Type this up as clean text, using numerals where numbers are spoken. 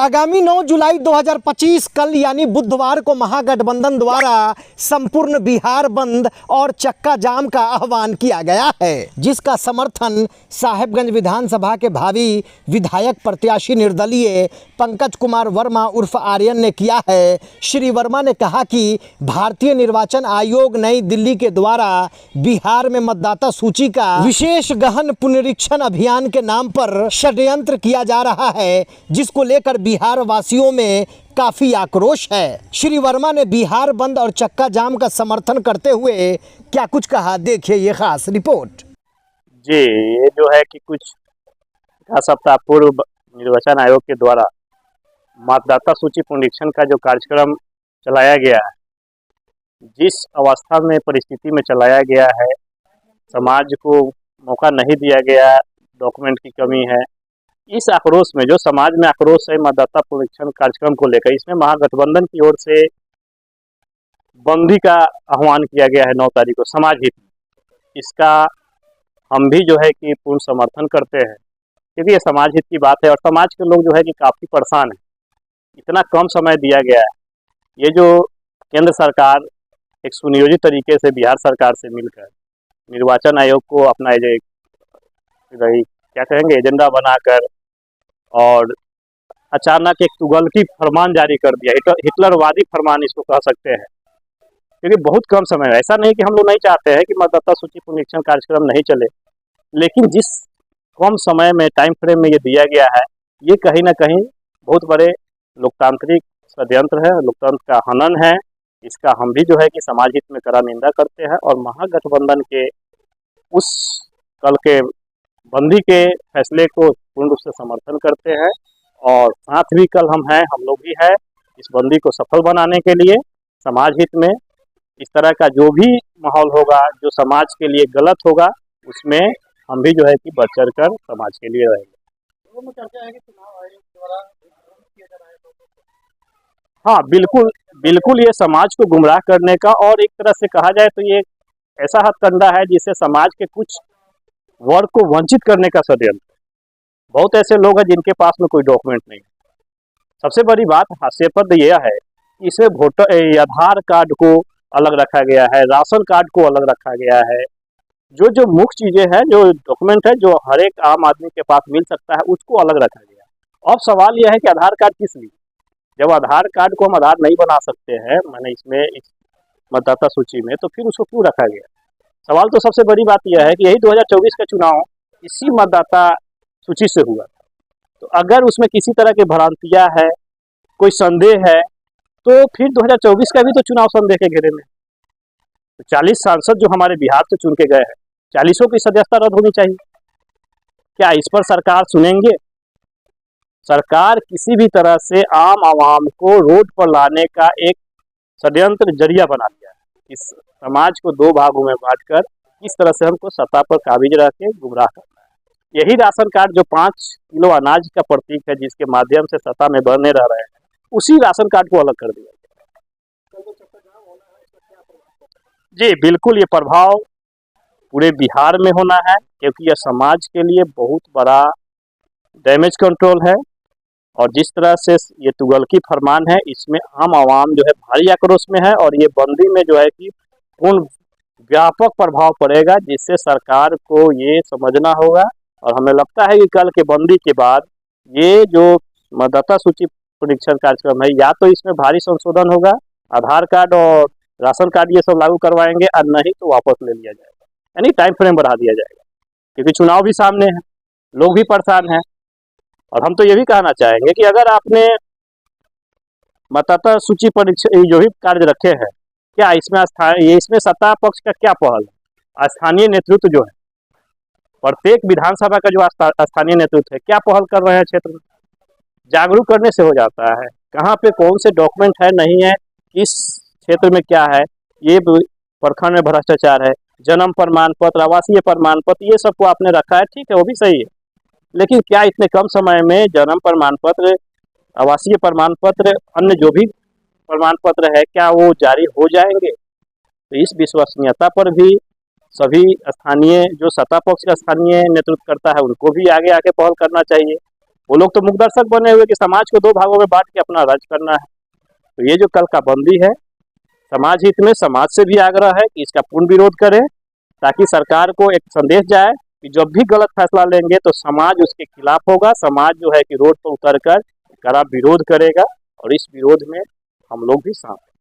आगामी 9 जुलाई 2025 कल यानी बुधवार को महागठबंधन द्वारा संपूर्ण बिहार बंद और चक्का जाम का आह्वान किया गया है, जिसका समर्थन साहेबगंज विधानसभा के भावी विधायक प्रत्याशी निर्दलीय पंकज कुमार वर्मा उर्फ आर्यन ने किया है। श्री वर्मा ने कहा कि भारतीय निर्वाचन आयोग नई दिल्ली के द्वारा बिहार में मतदाता सूची का विशेष गहन पुनरीक्षण अभियान के नाम पर षड्यंत्र किया जा रहा है, जिसको लेकर बिहार वासियों में काफी आक्रोश है। श्री वर्मा ने बिहार बंद और चक्का जाम का समर्थन करते हुए क्या कुछ कहा, देखिए ये खास रिपोर्ट। जी, ये जो है कि कुछ सप्ताह पूर्व निर्वाचन आयोग के द्वारा मतदाता सूची पुनरीक्षण का जो कार्यक्रम चलाया गया है, जिस अवस्था में परिस्थिति में चलाया गया है, समाज को मौका नहीं दिया गया, डॉक्यूमेंट की कमी है, इस आक्रोश में जो समाज में आक्रोश है मतदाता पुनरीक्षण कार्यक्रम को लेकर, इसमें महागठबंधन की ओर से बंदी का आह्वान किया गया है 9 तारीख को समाज हित में। इसका हम भी जो है कि पूर्ण समर्थन करते हैं, क्योंकि ये समाज हित की बात है और समाज के लोग जो है कि काफ़ी परेशान हैं। इतना कम समय दिया गया है। ये जो केंद्र सरकार एक सुनियोजित तरीके से बिहार सरकार से मिलकर निर्वाचन आयोग को अपना क्या कहेंगे एजेंडा बनाकर और अचानक एक तुगलकी फरमान जारी कर दिया, हिटलरवादी फरमान इसको कह सकते हैं, क्योंकि बहुत कम समय है। ऐसा नहीं कि हम लोग नहीं चाहते हैं कि मतदाता सूची पुनरीक्षण कार्यक्रम नहीं चले, लेकिन जिस कम समय में टाइम फ्रेम में ये दिया गया है, ये कहीं ना कहीं बहुत बड़े लोकतांत्रिक षड्यंत्र है, लोकतंत्र का हनन है। इसका हम भी जो है कि समाज हित में कड़ा निंदा करते हैं और महागठबंधन के उस कल के बंदी के फैसले को पूर्ण रूप से समर्थन करते हैं और साथ भी कल हम लोग भी है इस बंदी को सफल बनाने के लिए। समाज हित में इस तरह का जो भी माहौल होगा जो समाज के लिए गलत होगा, उसमें हम भी जो है कि बढ़ चढ़ कर समाज के लिए रहेंगे। हाँ, बिल्कुल ये समाज को गुमराह करने का और एक तरह से कहा जाए तो ये ऐसा हथकंडा है जिससे समाज के कुछ वर्ग को वंचित करने का षड्यंत्र। बहुत ऐसे लोग हैं जिनके पास में कोई डॉक्यूमेंट नहीं है। सबसे बड़ी बात हास्यास्पद यह है कि इसमें आधार कार्ड को अलग रखा गया है, राशन कार्ड को अलग रखा गया है। जो मुख्य चीज़ें हैं, जो डॉक्यूमेंट है जो हर एक आम आदमी के पास मिल सकता है, उसको अलग रखा गया। अब सवाल यह है कि आधार कार्ड किस लिए? जब आधार कार्ड को हम आधार नहीं बना सकते हैं मैंने इस मतदाता सूची में, तो फिर उसको क्यों रखा गया? सवाल तो सबसे बड़ी बात यह है कि यही 2024 का चुनाव इसी मतदाता सूची से हुआ था। तो अगर उसमें किसी तरह की भ्रांतियां है, कोई संदेह है, तो फिर 2024 का भी तो चुनाव संदेह के घेरे में। तो 40 सांसद जो हमारे बिहार से चुन के गए हैं, 40 की सदस्यता रद्द होनी चाहिए। क्या इस पर सरकार सुनेंगे? सरकार किसी भी तरह से आम आवाम को रोड पर लाने का एक षड्यंत्र जरिया बना दिया है। इस समाज को 2 भागों में बांटकर इस तरह से हमको सत्ता पर काबिज रह के गुमराह करना है। यही राशन कार्ड जो 5 किलो अनाज का प्रतीक है, जिसके माध्यम से सत्ता में बने रह रहे हैं, उसी राशन कार्ड को अलग कर दिया गया। जी बिल्कुल, ये प्रभाव पूरे बिहार में होना है, क्योंकि यह समाज के लिए बहुत बड़ा डैमेज कंट्रोल है। और जिस तरह से ये तुगलकी फरमान है, इसमें आम आवाम जो है भारी आक्रोश में है और ये बंदी में जो है कि पूर्ण व्यापक प्रभाव पड़ेगा, जिससे सरकार को ये समझना होगा। और हमें लगता है कि कल के बंदी के बाद ये जो मतदाता सूची पुनरीक्षण कार्यक्रम है, या तो इसमें भारी संशोधन होगा, आधार कार्ड और राशन कार्ड ये सब लागू करवाएंगे, और नहीं तो वापस ले लिया जाएगा, यानी टाइम फ्रेम बढ़ा दिया जाएगा, क्योंकि चुनाव भी सामने है, लोग भी परेशान हैं। और हम तो ये भी कहना चाहेंगे कि अगर आपने मतदाता सूची परीक्षण जो भी कार्य रखे हैं, क्या इसमें सत्ता पक्ष का क्या पहल है? स्थानीय नेतृत्व जो है, प्रत्येक विधानसभा का जो स्थानीय नेतृत्व है, क्या पहल कर रहे हैं क्षेत्र में? जागरूक करने से हो जाता है। कहाँ पे कौन से डॉक्यूमेंट है, नहीं है, किस क्षेत्र में क्या है, ये प्रखंड में भ्रष्टाचार है, जन्म प्रमाण पत्र, आवासीय प्रमाण पत्र, ये सबको आपने रखा है, ठीक है, वो भी सही है। लेकिन क्या इतने कम समय में जन्म प्रमाण पत्र, आवासीय प्रमाण पत्र, अन्य जो भी प्रमाण पत्र है, क्या वो जारी हो जाएंगे? तो इस विश्वसनीयता पर भी सभी स्थानीय जो सत्ता पक्ष का स्थानीय नेतृत्व करता है, उनको भी आगे आके पहल करना चाहिए। वो लोग तो मुखदर्शक बने हुए कि समाज को 2 भागों में बांट के अपना राज करना है। तो ये जो कल का बंदी है, समाज हित में समाज से भी आग्रह है कि इसका पूर्ण विरोध करें, ताकि सरकार को एक संदेश जाए कि जब भी गलत फैसला लेंगे तो समाज उसके खिलाफ होगा। समाज जो है कि रोड पर उतर कर कड़ा विरोध करेगा, और इस विरोध में हम लोग भी साथ हैं।